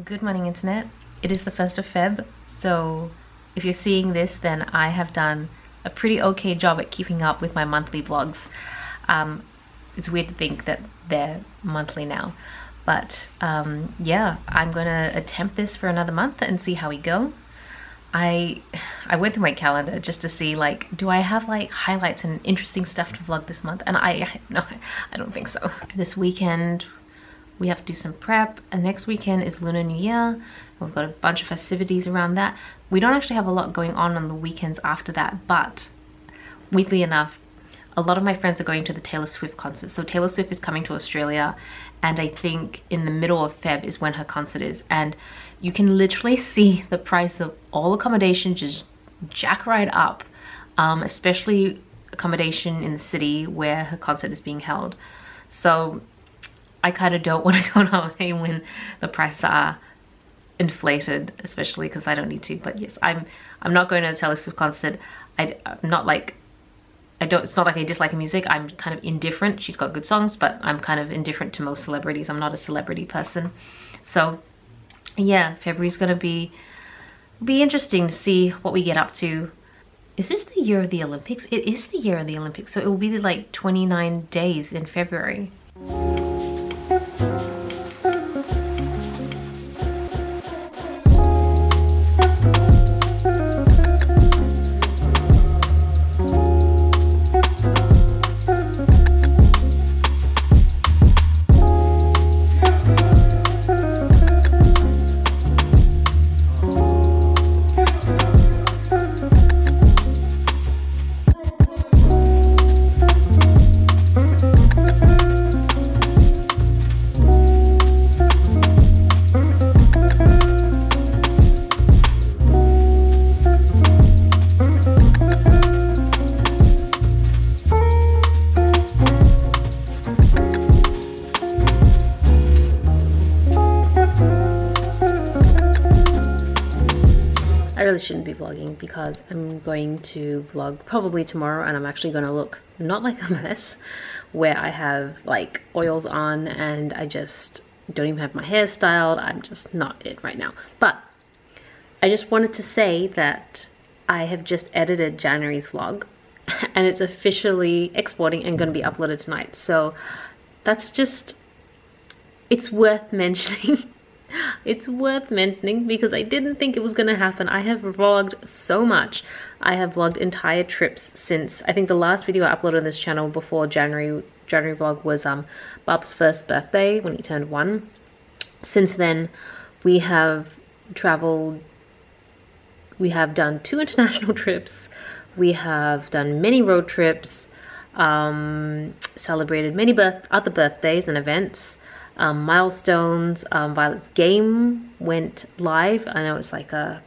Good morning, internet. It is the 1st of Feb, so if you're seeing this, then I have done a pretty okay job at keeping up with my monthly vlogs. It's weird to think that they're monthly now, but yeah, I'm gonna attempt this for another month and see how we go. I went through my calendar just to see, like, do I have like highlights and interesting stuff to vlog this month, and no, I don't think so. This weekend we have to do some prep, and next weekend is Lunar New Year. We've got a bunch of festivities around that. We don't actually have a lot going on the weekends after that, but weirdly enough, a lot of my friends are going to the Taylor Swift concert. So Taylor Swift is coming to Australia, and I think in the middle of Feb is when her concert is, and you can literally see the price of all accommodation just jack right up, especially accommodation in the city where her concert is being held. So I kind of don't want to go on holiday when the prices are inflated, especially because I don't need to. But yes, I'm not going to a Taylor Swift concert. I'm not like, it's not like I dislike her music. I'm kind of indifferent. She's got good songs, but I'm kind of indifferent to most celebrities. I'm not a celebrity person. So yeah, February's gonna be interesting to see what we get up to. Is this the year of the Olympics? It is the year of the Olympics, so it will be like 29 days in February. I really shouldn't be vlogging because I'm going to vlog probably tomorrow, and I'm actually going to look not like a mess where I have like oils on and I just don't even have my hair styled. I'm just not it right now. But I just wanted to say that I have just edited January's vlog and it's officially exporting and going to be uploaded tonight. So that's just, it's worth mentioning. It's worth mentioning because I didn't think it was going to happen. I have vlogged so much. I have vlogged entire trips since, I think the last video I uploaded on this channel before January vlog was Bob's first birthday when he turned 1. Since then, we have traveled, we have done 2 international trips, we have done many road trips, celebrated many other birthdays and events. Milestones. Violet's game went live. I know it's like a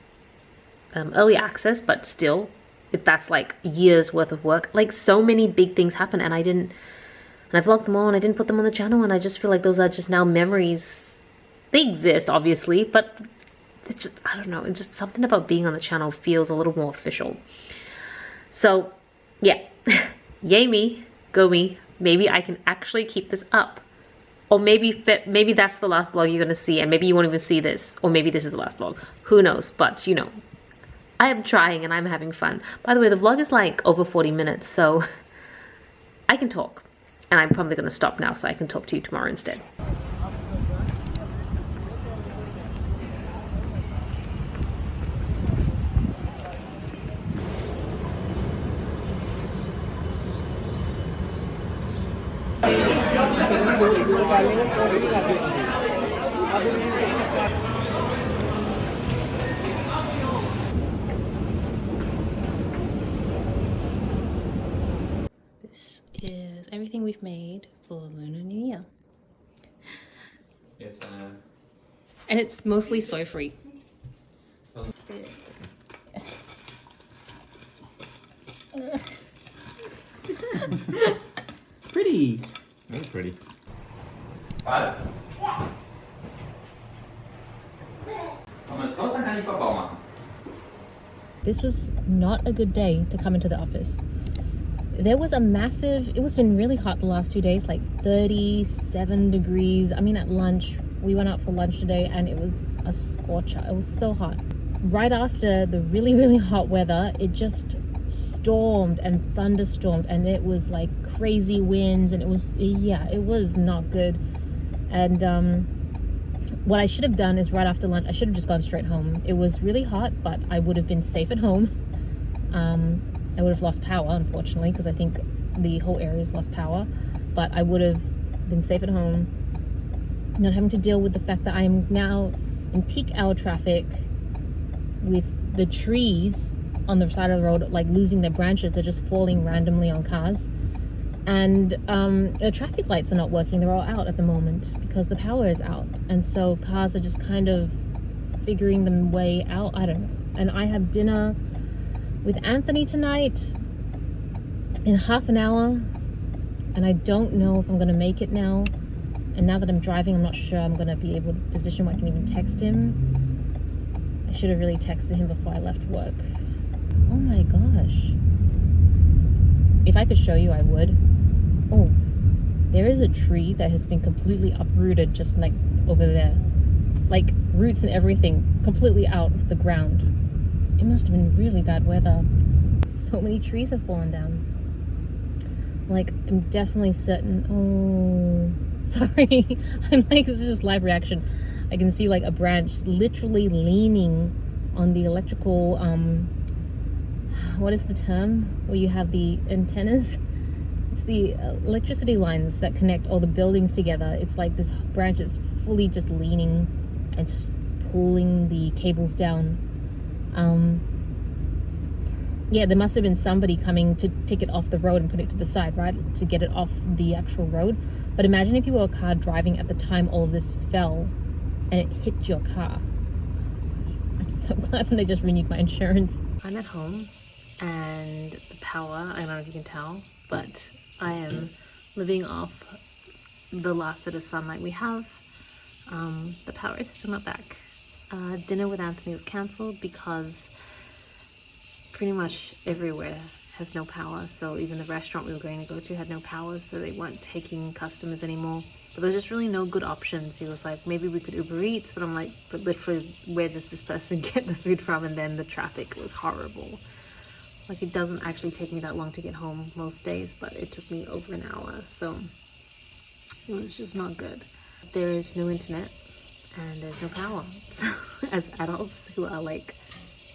early access, but still, that's like years worth of work. Like, so many big things happen, and I vlogged them all and I didn't put them on the channel, and I just feel like those are just now memories. They exist obviously, but it's just, I don't know, it's just something about being on the channel feels a little more official. So yeah, yay me, go me. Maybe I can actually keep this up. Or maybe that's the last vlog you're going to see, and maybe you won't even see this. Or maybe this is the last vlog. Who knows? But, you know, I am trying and I'm having fun. By the way, the vlog is like over 40 minutes, so I can talk. And I'm probably going to stop now so I can talk to you tomorrow instead. This is everything we've made for Lunar New Year. And it's mostly soy free. Pretty. Very pretty. This was not a good day to come into the office. There was a massive, it was been really hot the last 2 days, like 37 degrees. I mean, at lunch, we went out for lunch today and it was a scorcher. It was so hot. Right after the really, really hot weather, it just stormed and thunderstormed, and it was like crazy winds, and it was not good. And what I should have done is right after lunch, I should have just gone straight home. It was really hot, but I would have been safe at home. I would have lost power, unfortunately, because I think the whole area's lost power, but I would have been safe at home, not having to deal with the fact that I am now in peak hour traffic with the trees on the side of the road like losing their branches. They're just falling randomly on cars, and the traffic lights are not working. They're all out at the moment because the power is out, and so cars are just kind of figuring them way out. I don't know. And I have dinner with Anthony tonight in half an hour, and I don't know if I'm gonna make it now. And now that I'm driving, I'm not sure I'm gonna be able to position where I can even text him. I should have really texted him before I left work. Oh my gosh. If I could show you, I would. Oh, there is a tree that has been completely uprooted just like over there. Like roots and everything completely out of the ground. It must have been really bad weather. So many trees have fallen down. Like, I'm definitely certain. Oh, sorry. I'm like, this is just live reaction. I can see like a branch literally leaning on the electrical, what is the term where you have the antennas? It's the electricity lines that connect all the buildings together. It's like this branch is fully just leaning and pulling the cables down. Yeah, there must have been somebody coming to pick it off the road and put it to the side, right? To get it off the actual road. But imagine if you were a car driving at the time all of this fell and it hit your car. I'm so glad that they just renewed my insurance. I'm at home and the power, I don't know if you can tell, but I am living off the last bit of sunlight we have. The power is still not back. Dinner with Anthony was cancelled because pretty much everywhere has no power. So even the restaurant we were going to go to had no power, so they weren't taking customers anymore. But there's just really no good options. He was like, maybe we could Uber Eats, but I'm like, but literally, where does this person get the food from? And then the traffic was horrible. Like, it doesn't actually take me that long to get home most days, but it took me over an hour, so it was just not good. There is no internet and there's no power. So as adults who are like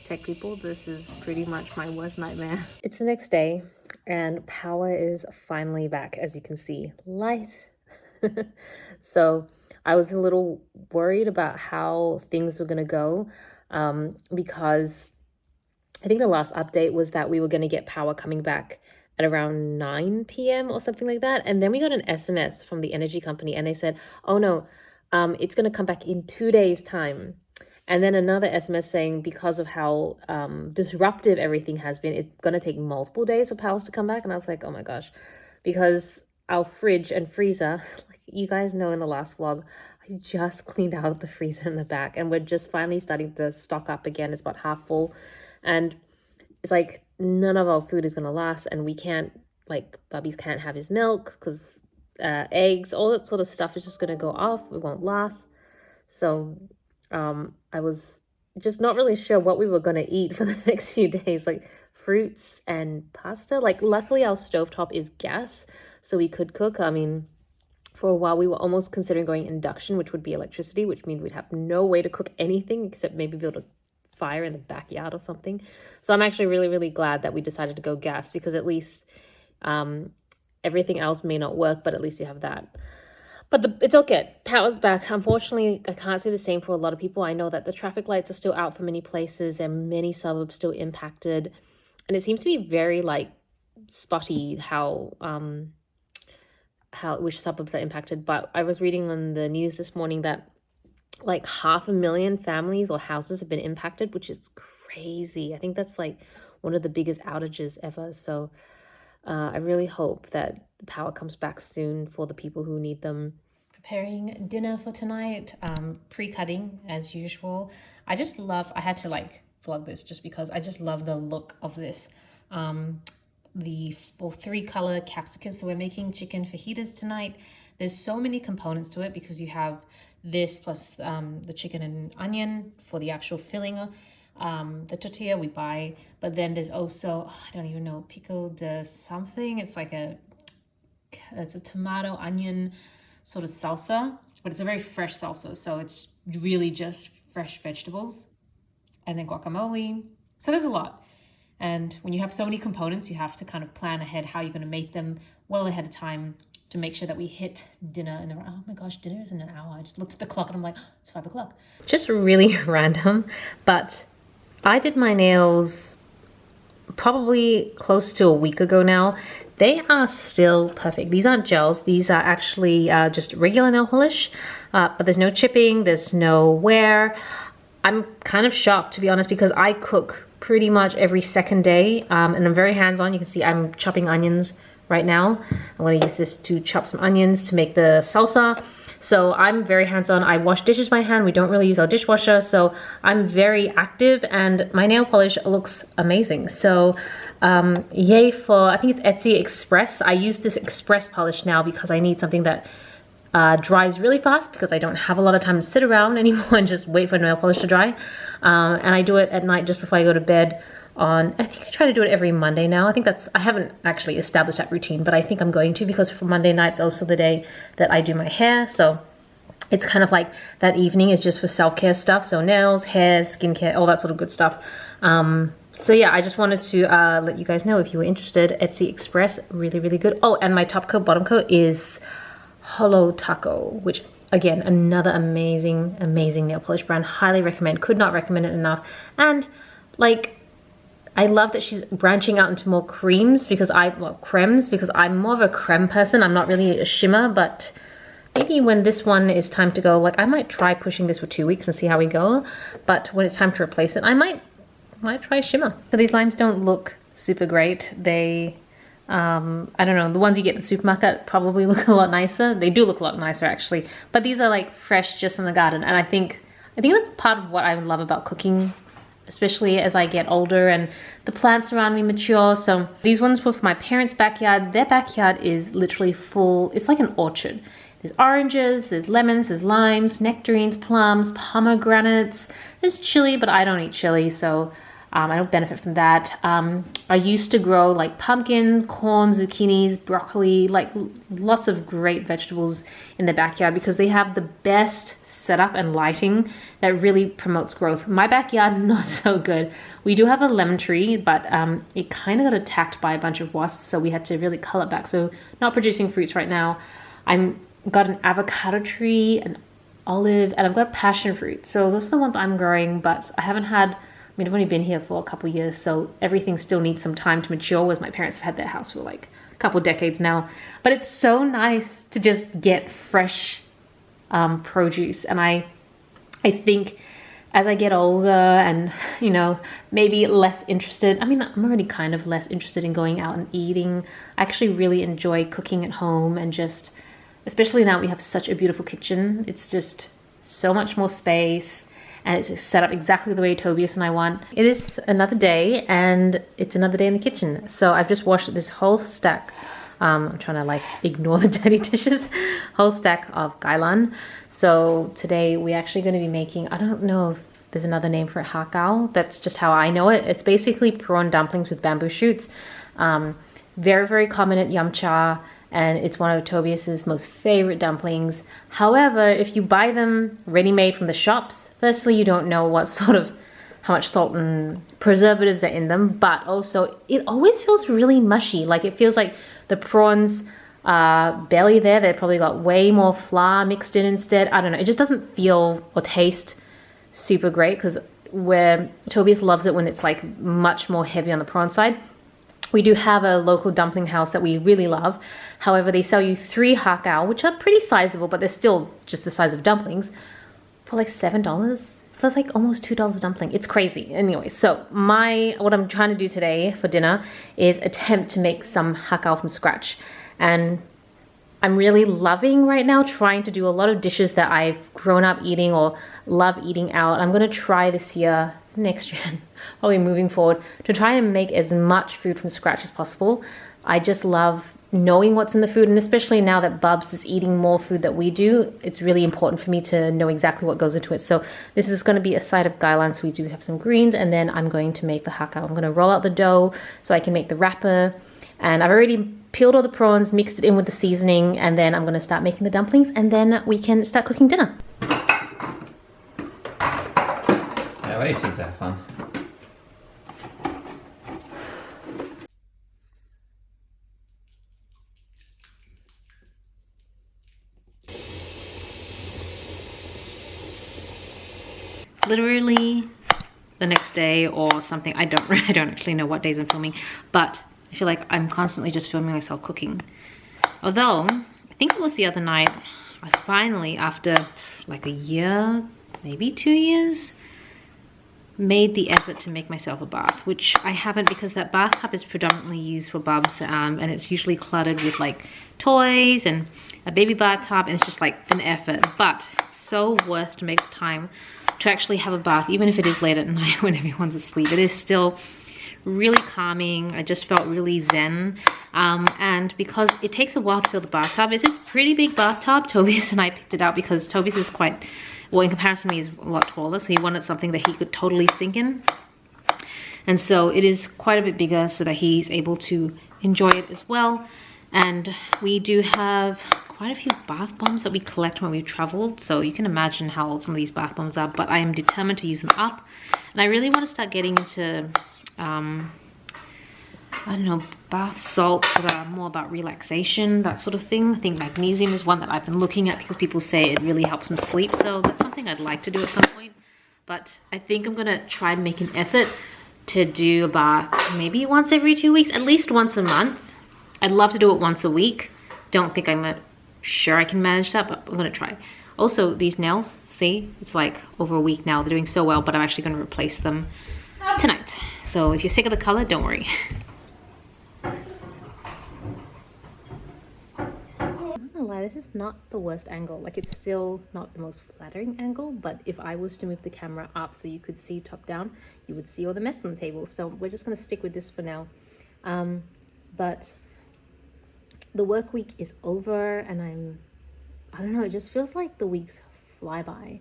tech people, this is pretty much my worst nightmare. It's the next day and power is finally back, as you can see. Light. So I was a little worried about how things were going to go, because I think the last update was that we were going to get power coming back at around 9 p.m. or something like that. And then we got an SMS from the energy company and they said, oh no, it's going to come back in 2 days' time. And then another SMS saying because of how disruptive everything has been, it's going to take multiple days for powers to come back. And I was like, oh my gosh, because our fridge and freezer, like you guys know in the last vlog, I just cleaned out the freezer in the back and we're just finally starting to stock up again. It's about half full. And it's like none of our food is going to last, and we can't, like, Bubby's can't have his milk because eggs, all that sort of stuff is just going to go off. It won't last. So I was just not really sure what we were going to eat for the next few days, like fruits and pasta. Like, luckily our stovetop is gas, so we could cook. I mean, for a while we were almost considering going induction, which would be electricity, which means we'd have no way to cook anything except maybe be able to fire in the backyard or something. So I'm actually really, really glad that we decided to go gas, because at least everything else may not work, but at least we have that. But it's okay. Power's back. Unfortunately, I can't say the same for a lot of people. I know that the traffic lights are still out for many places. There are many suburbs still impacted. And it seems to be very, like, spotty how which suburbs are impacted. But I was reading on the news this morning that like 500,000 families or houses have been impacted, which is crazy. I think that's like one of the biggest outages ever. So I really hope that power comes back soon for the people who need them. Preparing dinner for tonight, pre-cutting as usual. I had to like vlog this just because I just love the look of this. The 3-color capsicum. So we're making chicken fajitas tonight. There's so many components to it because you have this plus the chicken and onion for the actual filling, the tortilla we buy, but then there's also, I don't even know, pico de something. It's like it's a tomato onion sort of salsa, but it's a very fresh salsa. So it's really just fresh vegetables, and then guacamole. So there's a lot. And when you have so many components, you have to kind of plan ahead how you're going to make them well ahead of time to make sure that we hit dinner. And then, oh my gosh, dinner is in an hour. I just looked at the clock and I'm like, oh, it's 5 o'clock. Just really random, but I did my nails probably close to a week ago now. They are still perfect. These aren't gels. These are actually just regular nail polish, but there's no chipping, there's no wear. I'm kind of shocked, to be honest, because I cook pretty much every second day, and I'm very hands-on. You can see I'm chopping onions right now. I'm going to use this to chop some onions to make the salsa. So I'm very hands-on. I wash dishes by hand. We don't really use our dishwasher, so I'm very active, and my nail polish looks amazing. So yay for, I think it's Etsy Express. I use this Express polish now because I need something that dries really fast, because I don't have a lot of time to sit around anymore and just wait for nail polish to dry. And I do it at night just before I go to bed. I think I try to do it every Monday now. I haven't actually established that routine, but I think I'm going to, because for Monday night's also the day that I do my hair. So it's kind of like that evening is just for self-care stuff. So nails, hair, skincare, all that sort of good stuff. So yeah, I just wanted to let you guys know if you were interested. Etsy Express, really, really good. Oh, and my top coat, bottom coat is Hollow Taco, which again, another amazing nail polish brand. Highly recommend, could not recommend it enough. And like, I love that she's branching out into more creams, because cremes, because I'm more of a creme person. I'm not really a shimmer, but maybe when this one is time to go, like I might try pushing this for 2 weeks and see how we go. But when it's time to replace it, I might try shimmer. So these limes don't look super great. They, I don't know, the ones you get at the supermarket probably look a lot nicer. They do look a lot nicer actually, but these are like fresh just from the garden. And I think that's part of what I love about cooking, especially as I get older and the plants around me mature. So these ones were for my parents' backyard. Their backyard is literally full. It's like an orchard. There's oranges, there's lemons, there's limes, nectarines, plums, pomegranates. There's chili, but I don't eat chili, so I don't benefit from that. I used to grow like pumpkins, corn, zucchinis, broccoli, like lots of great vegetables in the backyard, because they have the best setup and lighting that really promotes growth. My backyard, not so good. We do have a lemon tree, but it kind of got attacked by a bunch of wasps, so we had to really cull it back. So not producing fruits right now. I've got an avocado tree, an olive, and I've got passion fruit. So those are the ones I'm growing, but I haven't had, I've only been here for a couple of years, so everything still needs some time to mature, whereas my parents have had their house for like a couple of decades now. But it's so nice to just get fresh produce. And I think as I get older and, you know, maybe less interested, I'm already kind of less interested in going out and eating. I actually really enjoy cooking at home, and just, especially now we have such a beautiful kitchen. It's just so much more space, and it's set up exactly the way Tobias and I want. It is another day, and it's another day in the kitchen. So I've just washed this whole stack. I'm trying to like ignore the dirty dishes. Whole stack of gailan. So today we're actually going to be making, I don't know if there's another name for it, hakao. That's just how I know it. It's basically prawn dumplings with bamboo shoots. Very, very common at Yum Cha, and it's one of Tobias's most favorite dumplings. However, if you buy them ready-made from the shops, firstly, you don't know how much salt and preservatives are in them, but also it always feels really mushy. Like it feels like the prawns are barely there. They've probably got way more flour mixed in instead. I don't know. It just doesn't feel or taste super great, because where Tobias loves it when it's like much more heavy on the prawn side. We do have a local dumpling house that we really love. However, they sell you 3 hakao, which are pretty sizable, but they're still just the size of dumplings, for like $7. So that's like almost $2 a dumpling. It's crazy. Anyway, so what I'm trying to do today for dinner is attempt to make some hakao from scratch. And I'm really loving right now trying to do a lot of dishes that I've grown up eating or love eating out. I'm going to try this year, next year, probably moving forward, to try and make as much food from scratch as possible. I just love knowing what's in the food, and especially now that Bubs is eating more food that we do, it's really important for me to know exactly what goes into it. So this is going to be a side of gailan, so we do have some greens, and then I'm going to make the hakao. I'm going to roll out the dough so I can make the wrapper, and I've already peeled all the prawns, mixed it in with the seasoning, and then I'm going to start making the dumplings, and then we can start cooking dinner. Yeah, they seem to have fun. Literally the next day or something. I don't actually know what days I'm filming, but I feel like I'm constantly just filming myself cooking. Although I think it was the other night, I finally, after like a year, maybe 2 years, made the effort to make myself a bath, which I haven't, because that bathtub is predominantly used for Bubs, and it's usually cluttered with like toys and a baby bathtub, and it's just like an effort, but so worth to make the time to actually have a bath, even if it is late at night when everyone's asleep. It is still really calming. I just felt really zen, and because it takes a while to fill the bathtub, it's this pretty big bathtub. Tobias and I picked it out because Tobias is quite, well, in comparison to me, he's a lot taller, so he wanted something that he could totally sink in, and so it is quite a bit bigger so that he's able to enjoy it as well. And we do have quite a few bath bombs that we collect when we've traveled, so you can imagine how old some of these bath bombs are, but I am determined to use them up, and I really want to start getting into I don't know, bath salts that are more about relaxation, that sort of thing. I think magnesium is one that I've been looking at because people say it really helps them sleep, so that's something I'd like to do at some point. But I think I'm gonna try and make an effort to do a bath maybe once every 2 weeks, at least once a month. I'd love to do it once a week. Don't think I'm sure I can manage that, but I'm gonna try. Also, these nails, see, it's like over a week now. They're doing so well, but I'm actually gonna replace them tonight. So if you're sick of the color, don't worry. This is not the worst angle. Like, it's still not the most flattering angle, but if I was to move the camera up so you could see top down, you would see all the mess on the table. So we're just going to stick with this for now. But the work week is over, and I don't know, it just feels like the weeks fly by.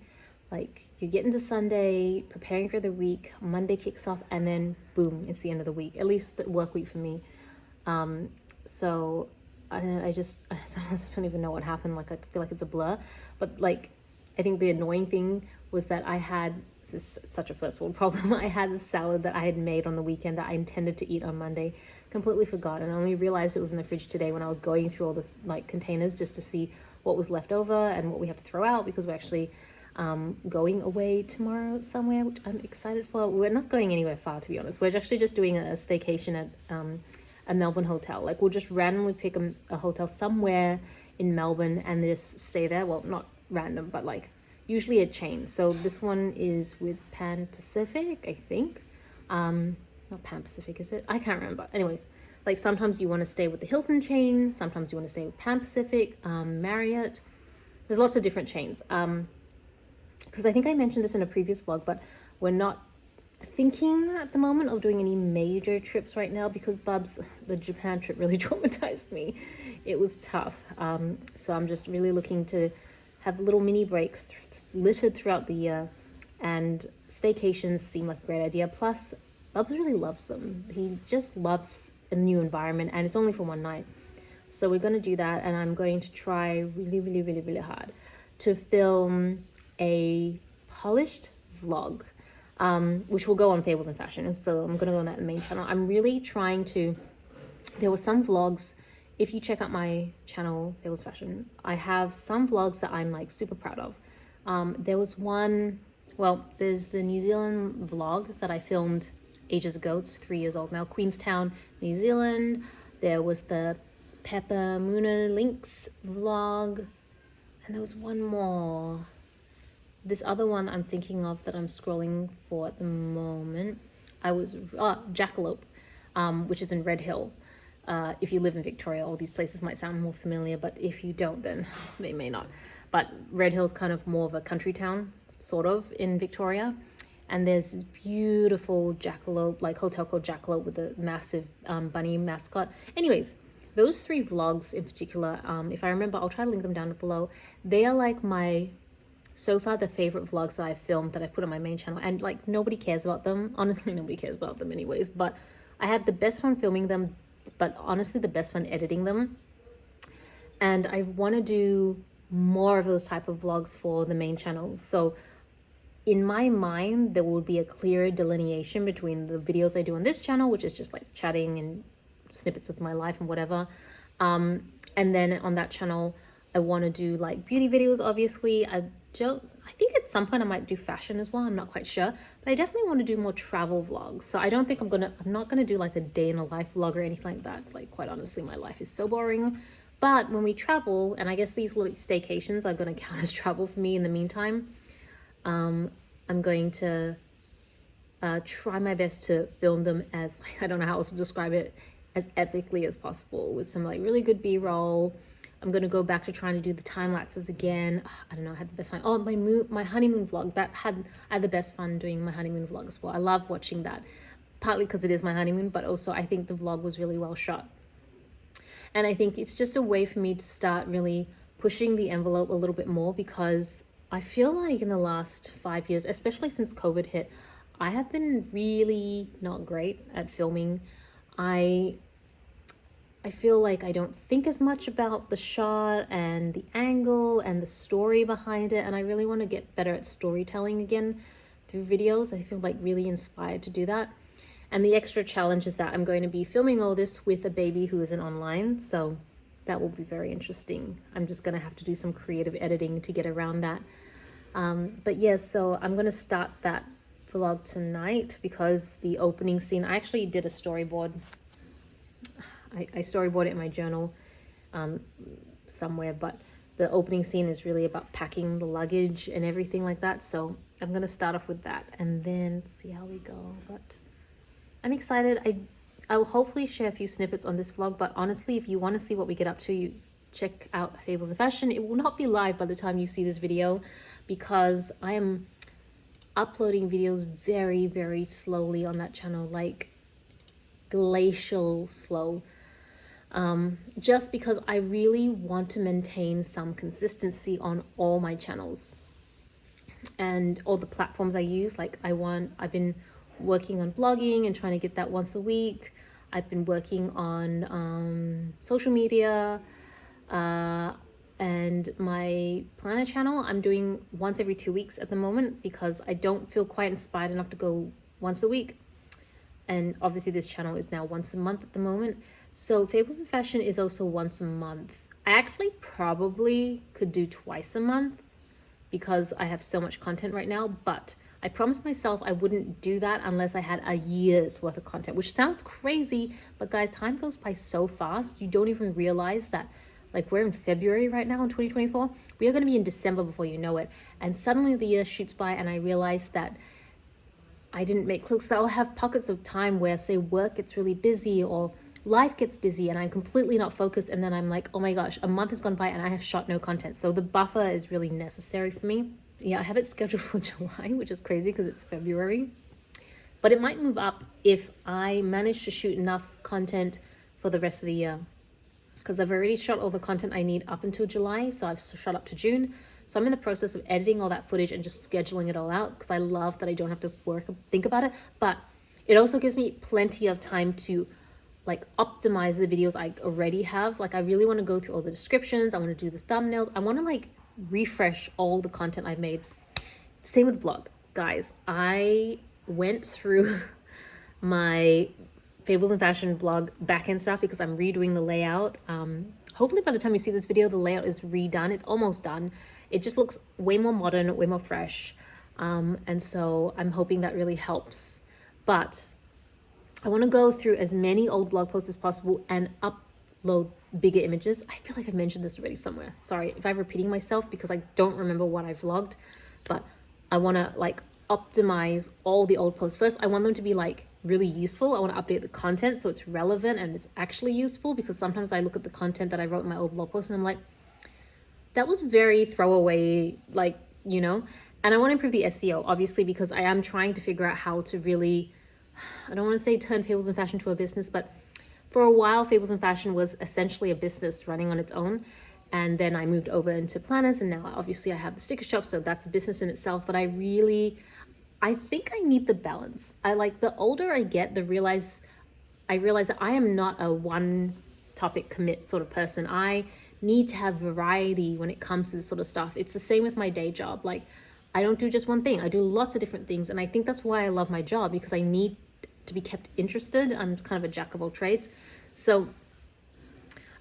Like, you get into Sunday, preparing for the week, Monday kicks off, and then boom, it's the end of the week. At least the work week for me. So I sometimes don't even know what happened. Like, I feel like it's a blur, but like, I think the annoying thing was that this is such a first world problem. I had this salad that I had made on the weekend that I intended to eat on Monday, completely forgot, and I only realized it was in the fridge today when I was going through all the like containers just to see what was left over and what we have to throw out, because we're actually going away tomorrow somewhere, which I'm excited for. We're not going anywhere far, to be honest. We're actually just doing a staycation at a Melbourne hotel. Like, we'll just randomly pick a hotel somewhere in Melbourne and just stay there. Well, not random, but like usually a chain. So this one is with Pan Pacific, I think. Not Pan Pacific, is it? I can't remember. Anyways, like, sometimes you want to stay with the Hilton chain, sometimes you want to stay with Pan Pacific, Marriott. There's lots of different chains. Because I think I mentioned this in a previous vlog, but we're not thinking at the moment of doing any major trips right now because the Japan trip really traumatized me. It was tough. So I'm just really looking to have little mini breaks littered throughout the year, and staycations seem like a great idea. Plus, Bubs really loves them. He just loves a new environment, and it's only for one night. So we're going to do that, and I'm going to try really, really, really, really hard to film a polished vlog, which will go on Fables and Fashion. So I'm going to go on that main channel. I'm really trying to, there were some vlogs, if you check out my channel, Fables Fashion, I have some vlogs that I'm like super proud of. There was one, well, there's the New Zealand vlog that I filmed ages ago. It's 3 years old now, Queenstown, New Zealand. There was the Pepper Muna Links vlog, and there was one more. This other one I'm thinking of that I'm scrolling for at the moment, Jackalope, which is in Red Hill. If you live in Victoria, all these places might sound more familiar, but if you don't, then they may not. But Red Hill's kind of more of a country town, sort of, in Victoria. And there's this beautiful jackalope, like hotel called Jackalope with a massive bunny mascot. Anyways, those 3 vlogs in particular, if I remember, I'll try to link them down below. They are like so far the favorite vlogs that I've filmed that I put on my main channel, and like nobody cares about them. Honestly, nobody cares about them anyways, but I had the best fun filming them, but honestly the best fun editing them. And I want to do more of those type of vlogs for the main channel. So in my mind, there will be a clear delineation between the videos I do on this channel, which is just like chatting and snippets of my life and whatever. And then on that channel, I want to do like beauty videos, obviously. I think at some point I might do fashion as well. I'm not quite sure, but I definitely want to do more travel vlogs. So I don't think I'm not gonna do like a day in a life vlog or anything like that. Like, quite honestly, my life is so boring. But when we travel, and I guess these little staycations are going to count as travel for me in the meantime, I'm going to try my best to film them as, I don't know how else to describe it, as epically as possible, with some like really good B-roll. I'm going to go back to trying to do the time lapses again. I don't know, I had the best time. Oh, my honeymoon vlog, I had the best fun doing my honeymoon vlog as well. I love watching that, partly because it is my honeymoon, but also I think the vlog was really well shot. And I think it's just a way for me to start really pushing the envelope a little bit more, because I feel like in the last 5 years, especially since COVID hit, I have been really not great at filming. I feel like I don't think as much about the shot and the angle and the story behind it. And I really want to get better at storytelling again through videos. I feel like really inspired to do that. And the extra challenge is that I'm going to be filming all this with a baby who isn't online. So that will be very interesting. I'm just going to have to do some creative editing to get around that. But yeah, so I'm going to start that vlog tonight, because the opening scene, I actually did a storyboard. I storyboard it in my journal somewhere, but the opening scene is really about packing the luggage and everything like that. So I'm going to start off with that and then see how we go. But I'm excited. I will hopefully share a few snippets on this vlog, but honestly, if you want to see what we get up to, you check out Fables and Fashion. It will not be live by the time you see this video, because I am uploading videos very, very slowly on that channel, like glacial slow. Just because I really want to maintain some consistency on all my channels and all the platforms I use. Like I've been working on blogging and trying to get that once a week. I've been working on social media, and my planner channel I'm doing once every 2 weeks at the moment, because I don't feel quite inspired enough to go once a week. And obviously this channel is now once a month at the moment. So Fables and Fashion is also once a month. I actually probably could do twice a month, because I have so much content right now, but I promised myself I wouldn't do that unless I had a year's worth of content, which sounds crazy, but guys, time goes by so fast. You don't even realize that, like, we're in February right now in 2024. We are going to be in December before you know it. And suddenly the year shoots by, and I realized that I didn't make clicks. So I'll have pockets of time where, say, work gets really busy or life gets busy and I'm completely not focused, and then I'm like, oh my gosh, a month has gone by and I have shot no content. So the buffer is really necessary for me. Yeah, I have it scheduled for July, which is crazy because it's February, but it might move up if I manage to shoot enough content for the rest of the year, because I've already shot all the content I need up until July. So I've shot up to June. So I'm in the process of editing all that footage and just scheduling it all out, because I love that I don't have to think about it. But it also gives me plenty of time to like optimize the videos I already have. Like, I really want to go through all the descriptions. I want to do the thumbnails. I want to like refresh all the content I've made. Same with blog. Guys, I went through my Fables and Fashion blog backend stuff because I'm redoing the layout. Hopefully by the time you see this video, the layout is redone. It's almost done. It just looks way more modern, way more fresh. And so I'm hoping that really helps. But I want to go through as many old blog posts as possible and upload bigger images. I feel like I've mentioned this already somewhere. Sorry if I'm repeating myself because I don't remember what I vlogged, but I want to like optimize all the old posts. First, I want them to be like really useful. I want to update the content so it's relevant and it's actually useful, because sometimes I look at the content that I wrote in my old blog post and I'm like, that was very throwaway, like, you know. And I want to improve the SEO, obviously, because I am trying to figure out how to really, I don't want to say turn Fables and Fashion to a business, but for a while, Fables and Fashion was essentially a business running on its own. And then I moved over into planners, and now obviously I have the sticker shop, so that's a business in itself. But I think I need the balance. I like, the older I get, I realize that I am not a one topic commit sort of person. I need to have variety when it comes to this sort of stuff. It's the same with my day job. Like, I don't do just one thing. I do lots of different things. And I think that's why I love my job, because I need to be kept interested. I'm kind of a jack of all trades. So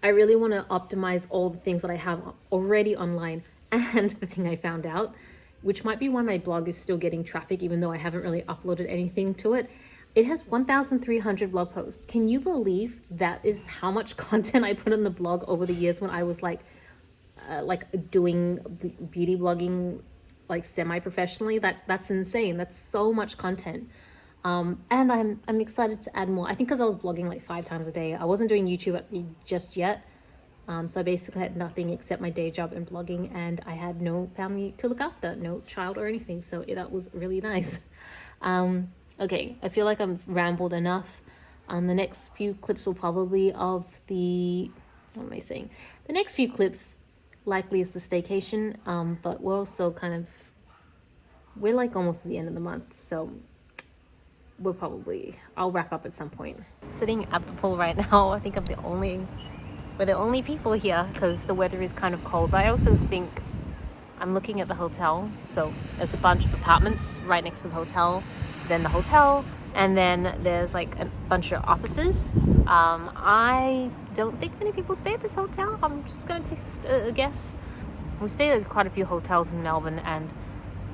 I really want to optimize all the things that I have already online. And the thing I found out, which might be why my blog is still getting traffic, even though I haven't really uploaded anything to it, it has 1,300 blog posts. Can you believe that is how much content I put on the blog over the years when I was like doing beauty blogging like semi-professionally? That's insane. That's so much content. And I'm excited to add more. I think because I was blogging like 5 times a day. I wasn't doing YouTube just yet. So I basically had nothing except my day job and blogging, and I had no family to look after, no child or anything. So that was really nice. Okay, I feel like I've rambled enough. The next few clips will probably what am I saying? The next few clips likely is the staycation, but we're also we're like almost at the end of the month, so I'll wrap up at some point. Sitting at the pool right now, I think we're the only people here because the weather is kind of cold, but I also think I'm looking at the hotel. So there's a bunch of apartments right next to the hotel, then the hotel, and then there's like a bunch of offices. I don't think many people stay at this hotel. I'm just gonna take a guess. We stayed at quite a few hotels in Melbourne, and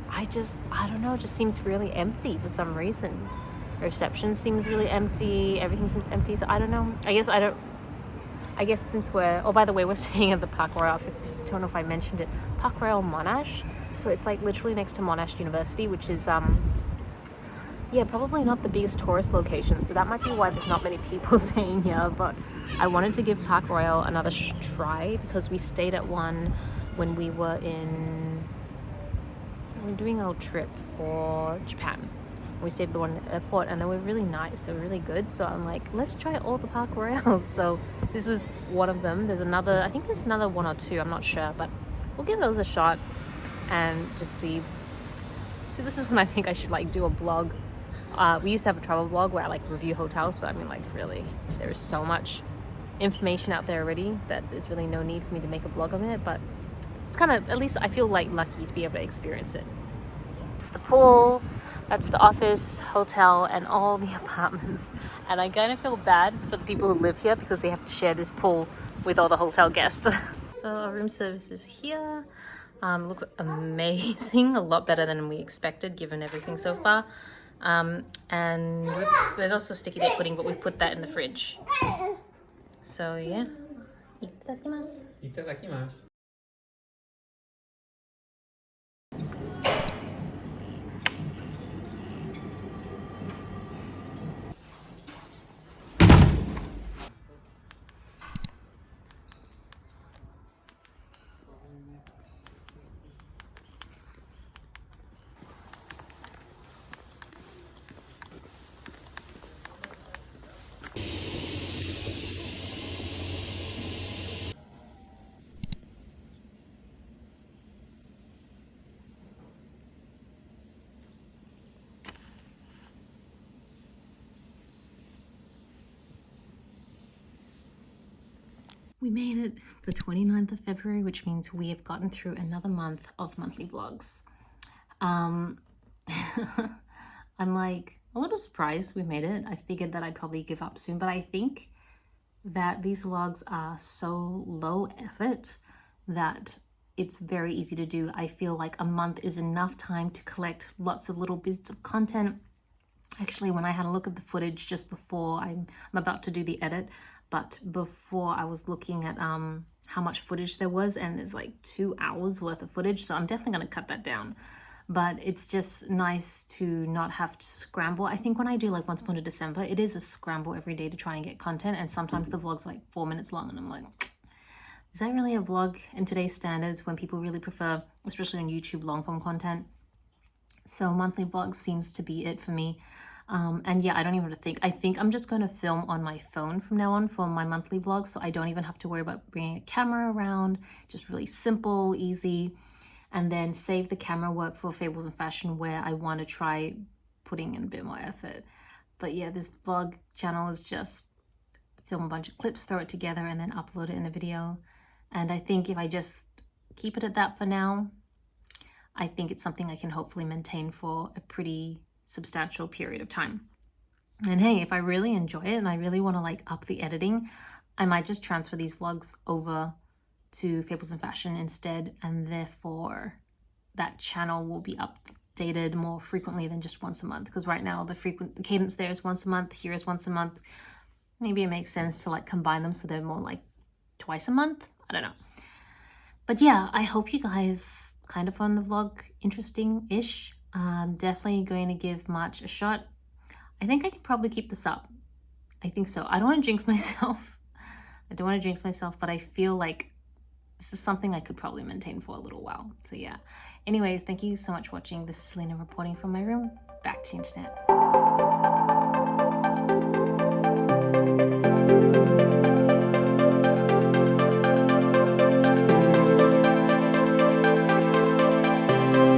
I don't know, it just seems really empty for some reason. Reception seems really empty, everything seems empty, so I don't know. I guess since by the way, we're staying at the Park Royal. I don't know if I mentioned it. Park Royal Monash. So it's like literally next to Monash University, which is, probably not the biggest tourist location. So that might be why there's not many people staying here. But I wanted to give Park Royal another try because we stayed at one when we were doing our trip for Japan. We stayed at the one at the airport, and they were really nice. They were really good. So I'm like, let's try all the Park Royals. So this is one of them. I think there's another 1 or 2. I'm not sure, but we'll give those a shot and just see. This is when I think I should like do a blog. We used to have a travel blog where I like review hotels, but I mean, like, really, there is so much information out there already that there's really no need for me to make a blog on it. But it's kind of, at least I feel like lucky to be able to experience it. It's the pool. That's the office, hotel, and all the apartments. And I kind of feel bad for the people who live here because they have to share this pool with all the hotel guests. So our room service is here. Looks amazing, a lot better than we expected given everything so far. And there's also sticky date pudding, but we put that in the fridge. So yeah. Itadakimasu. Itadakimasu. We made it the 29th of February, which means we have gotten through another month of monthly vlogs. I'm like a little surprised we made it. I figured that I'd probably give up soon, but I think that these vlogs are so low effort that it's very easy to do. I feel like a month is enough time to collect lots of little bits of content. Actually, when I had a look at the footage just before, I'm about to do the edit, but before I was looking at how much footage there was, and there's like 2 hours worth of footage, so I'm definitely going to cut that down. But it's just nice to not have to scramble. I think when I do like Once Upon a December, it is a scramble every day to try and get content, and sometimes the vlog's like 4 minutes long, and I'm like, is that really a vlog in today's standards when people really prefer, especially on YouTube, long form content? So monthly vlogs seems to be it for me. And yeah, I don't even think, I think I'm just going to film on my phone from now on for my monthly vlogs. So I don't even have to worry about bringing a camera around, just really simple, easy. And then save the camera work for Fables and Fashion where I want to try putting in a bit more effort. But yeah, this vlog channel is just film a bunch of clips, throw it together, and then upload it in a video. And I think if I just keep it at that for now, I think it's something I can hopefully maintain for a pretty substantial period of time. And hey, if I really enjoy it and I really want to like up the editing, I might just transfer these vlogs over to Fables and Fashion instead, and therefore that channel will be updated more frequently than just once a month, because right now the cadence there is once a month, here is once a month. Maybe it makes sense to like combine them so they're more like twice a month. I don't know. But yeah, I hope you guys kind of found the vlog interesting-ish. Definitely going to give March a shot. I think I can probably keep this up. I think so. I don't want to jinx myself. But I feel like this is something I could probably maintain for a little while. So yeah. Anyways, thank you so much for watching. This is Selena reporting from my room. Back to the internet.